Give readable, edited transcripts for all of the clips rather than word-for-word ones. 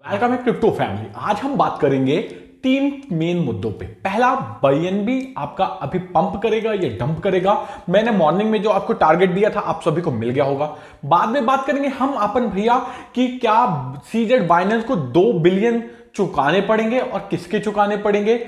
Welcome है crypto family. आज हम बात करेंगे तीन मेन मुद्दों पे। पहला, बीएनबी आपका अभी पंप करेगा या डंप करेगा। मैंने मॉर्निंग में जो आपको टारगेट दिया था आप सभी को मिल गया होगा। बाद में बात करेंगे हम अपन भैया कि क्या सीजेड बाइनेंस को 2 बिलियन चुकाने पड़ेंगे और किसके चुकाने पड़ेंगे।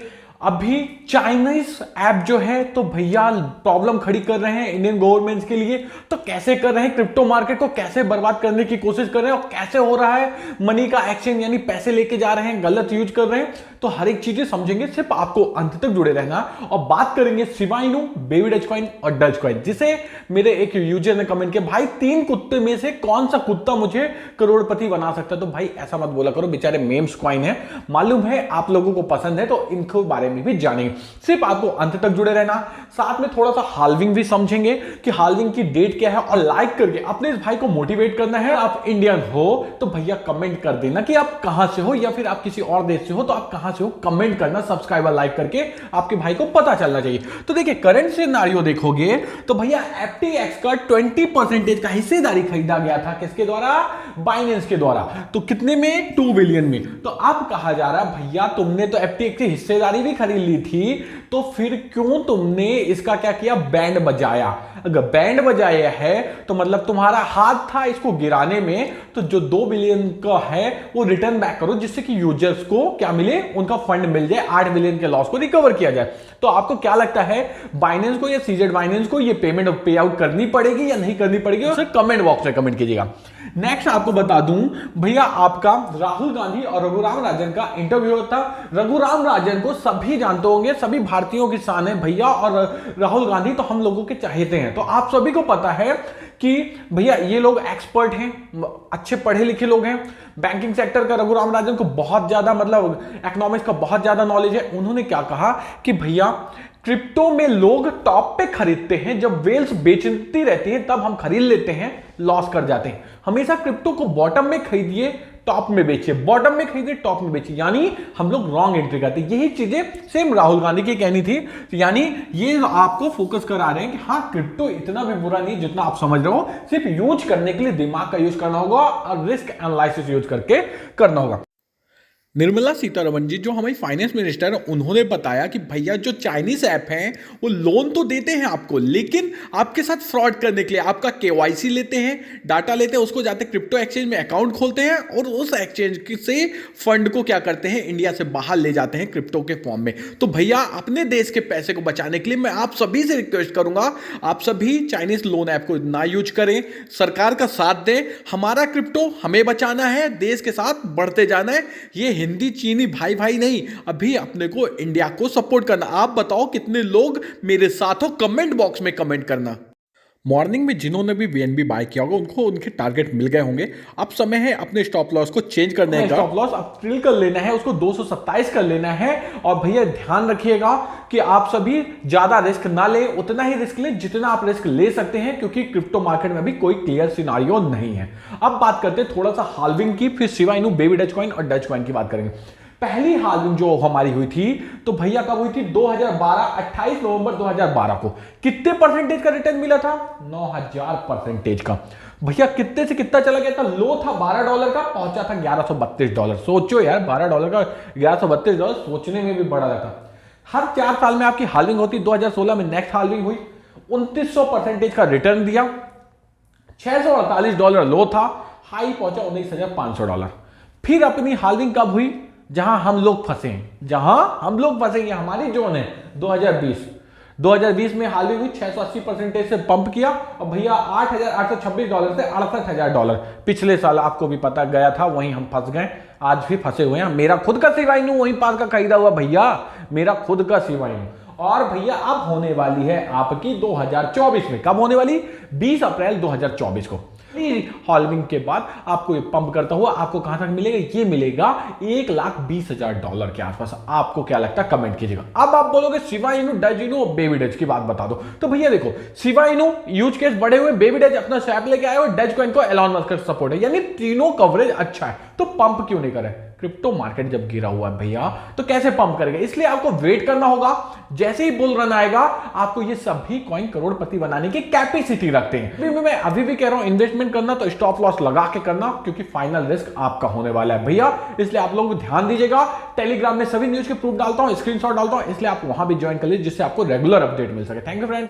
अभी चाइनीज ऐप जो है तो भैया प्रॉब्लम खड़ी कर रहे हैं इंडियन गवर्नमेंट के लिए। तो कैसे कर रहे हैं, क्रिप्टो मार्केट को कैसे बर्बाद करने की कोशिश कर रहे हैं और कैसे हो रहा है मनी का एक्सचेंज, यानी पैसे लेके जा रहे हैं, गलत यूज कर रहे हैं। तो हर एक चीजें समझेंगे, सिर्फ आपको अंत तक जुड़े रहना। और बात करेंगे Shiba Inu, baby Dutch coin और डच कॉइन, जिसे मेरे एक यूजर ने कमेंट किया, भाई 3 कुत्ते में से कौन सा कुत्ता मुझे करोड़पति बना सकता है। तो भाई ऐसा मत बोला करो, बेचारे मेम्स कॉइन है, मालूम है आप लोगों को पसंद है, तो इनको बारे में भी जानेंगे। सिर्फ आपको अंत तक जुड़े रहना। साथ में थोड़ा सा हाल्विंग भी समझेंगे कि हाल्विंग की डेट क्या है, और लाइक करके अपने इस भाई को मोटिवेट करना है। आप इंडियन हो तो भैया कमेंट कर देना कि आप कहां से हो, या फिर आप किसी और देश से हो तो आप कहां से हो, कमेंट करना, सब्सक्राइबर लाइक करके आपके भाई को पता चलना चाहिए। तो देखिए करंट सिनेरियो देखोगे तो भैया एफटीएक्स का 20% का हिस्सेदारी खरीदा गया था, किसके द्वारा, बाइनेंस के द्वारा। तो कितने में, 2 बिलियन में। तो अब कहा जा रहा है भैया तुमने तो एफटीएक्स की हिस्सेदारी भी खरीद ली थी, तो फिर क्यों तुमने इसका क्या किया, बैंड बजाया। अगर बैंड बजाया है तो मतलब तुम्हारा हाथ था इसको गिराने में। तो जो 2 बिलियन का है वो रिटर्न बैक करो, जिससे कि यूजर्स को क्या मिले, उनका फंड मिल जाए, 8 बिलियन के लॉस को रिकवर किया जाए। तो आपको क्या लगता है, बाइनेंस को या सीजेड बाइनेंस को ये पेमेंट पे आउट करनी पड़ेगी या नहीं करनी पड़ेगी, उसे कमेंट बॉक्स में कमेंट कीजिएगा। नेक्स्ट आपको बता दूं भैया, आपका राहुल गांधी और रघुराम राजन का इंटरव्यू था। रघुराम राजन को सभी जानते होंगे, सभी भारतीयों की शान है भैया, और राहुल गांधी तो हम लोगों के चाहते हैं। तो आप सभी को पता है कि भैया ये लोग एक्सपर्ट हैं, अच्छे पढ़े लिखे लोग हैं। बैंकिंग सेक्टर का रघुराम राजन को बहुत ज्यादा, मतलब इकोनॉमिक्स का बहुत ज्यादा नॉलेज है। उन्होंने क्या कहा कि भैया क्रिप्टो में लोग टॉप पे खरीदते हैं, जब वेल्स बेचती रहती हैं तब हम खरीद लेते हैं, लॉस कर जाते हैं। हमेशा क्रिप्टो को बॉटम में खरीदिए, टॉप में बेचिए, बॉटम में खरीदिए, टॉप में बेचिए, यानी हम लोग रॉन्ग एंट्री करते हैं। यही चीजें सेम राहुल गांधी की कहनी थी। तो यानी ये आपको फोकस करा रहे हैं कि हाँ क्रिप्टो इतना भी बुरा नहीं जितना आप समझ रहे हो, सिर्फ यूज करने के लिए दिमाग का यूज करना होगा और रिस्क एनालिसिस यूज करके करना होगा। निर्मला सीतारमण जी जो हमारी फाइनेंस मिनिस्टर है, उन्होंने बताया कि भैया जो चाइनीज ऐप हैं वो लोन तो देते हैं आपको, लेकिन आपके साथ फ्रॉड करने के लिए आपका केवाईसी लेते हैं, डाटा लेते हैं, उसको जाते क्रिप्टो एक्सचेंज में अकाउंट खोलते हैं और उस एक्सचेंज से फंड को क्या करते हैं, इंडिया से बाहर ले जाते हैं क्रिप्टो के फॉर्म में। तो भैया अपने देश के पैसे को बचाने के लिए मैं आप सभी से रिक्वेस्ट करूंगा, आप सभी चाइनीज लोन ऐप को ना यूज करें, सरकार का साथ दें। हमारा क्रिप्टो हमें बचाना है, देश के साथ बढ़ते जाना है। ये हिंदी चीनी भाई भाई नहीं, अभी अपने को इंडिया को सपोर्ट करना। आप बताओ कितने लोग मेरे साथ हो, कमेंट बॉक्स में कमेंट करना। मॉर्निंग में जिन्होंने भी बीएनबी बाय किया होगा उनको उनके टारगेट मिल गए होंगे। अब समय है अपने स्टॉप लॉस को चेंज करने का। स्टॉप लॉस अप्रैल कर लेना है, उसको 227 कर लेना है। और भैया ध्यान रखिएगा कि आप सभी ज्यादा रिस्क ना लें, उतना ही रिस्क लें जितना आप रिस्क ले सकते हैं, क्योंकि क्रिप्टो मार्केट में भी कोई क्लियर सिनारियो नहीं है। अब बात करते हैं थोड़ा सा हाल्विंग की, फिर Shiba Inu, baby Dutch coin और डच कॉइन की बात करेंगे। पहली हाल्विंग जो हमारी हुई थी तो भैया कब हुई थी, 2012, 28 नवंबर 2012 को। कितने परसेंटेज का रिटर्न मिला था, 9000% का। भैया कितने से कितना चला गया था, लो था $12 का, पहुंचा था $1132। सोचो यार, $12 का $1132 सोचने में भी बड़ा रहता। हर 4 साल में आपकी हाल्विंग होती। 2016 में नेक्स्ट हाल्विंग हुई, 2900% का रिटर्न दिया। $648 लो था, हाई पहुंचा $19,500। फिर अपनी हाल्विंग कब हुई, जहां हम लोग फंसे हैं, जहां हम लोग फंसे, ये हमारी जोन है, 2020 में हाल्विंग हुई, 680% से पंप किया और भैया $8,826 से $68,000 पिछले साल आपको भी पता गया था, वहीं हम फंस गए, आज भी फंसे हुए हैं। मेरा खुद का शिबा इनू वहीं पास का खरीदा हुआ भैया, मेरा खुद का शिबा इनू। और भैया अब होने वाली है आपकी 2024 में, कब होने वाली, 20 अप्रैल 2024 को। हाल्विंग के बाद आपको ये पंप करता हुआ आपको कहां तक मिलेगा, ये मिलेगा $1,20,000 के आसपास। आपको क्या लगता है कमेंट कीजिएगा। अब आप बोलोगे शिबा इनू, डच इनू और बेबी डच की बात बता दो। तो भैया देखो, शिबा इनू यूज केस बड़े हुए, बेबी डच अपना स्वैप लेके आए और डच कॉइन को एलॉन मस्क का सपोर्ट है, यानी तीनों कवरेज अच्छा है। तो पंप क्यों नहीं करे, क्रिप्टो मार्केट जब गिरा हुआ है भैया तो कैसे पंप करेगा, इसलिए आपको वेट करना होगा। जैसे ही बुल रन आएगा आपको ये सभी कॉइन करोड़पति बनाने की कैपेसिटी रखते हैं। मैं अभी भी कह रहा हूं इन्वेस्टमेंट करना तो स्टॉप लॉस लगा के करना, क्योंकि फाइनल रिस्क आपका होने वाला है भैया। इसलिए आप लोग ध्यान दीजिएगा। टेलीग्राम में सभी न्यूज के प्रूफ डालता हूं, स्क्रीनशॉट डालता हूं, इसलिए आप वहां भी ज्वाइन कर लीजिए जिससे आपको रेगुलर अपडेट मिल सके। Thank you friends.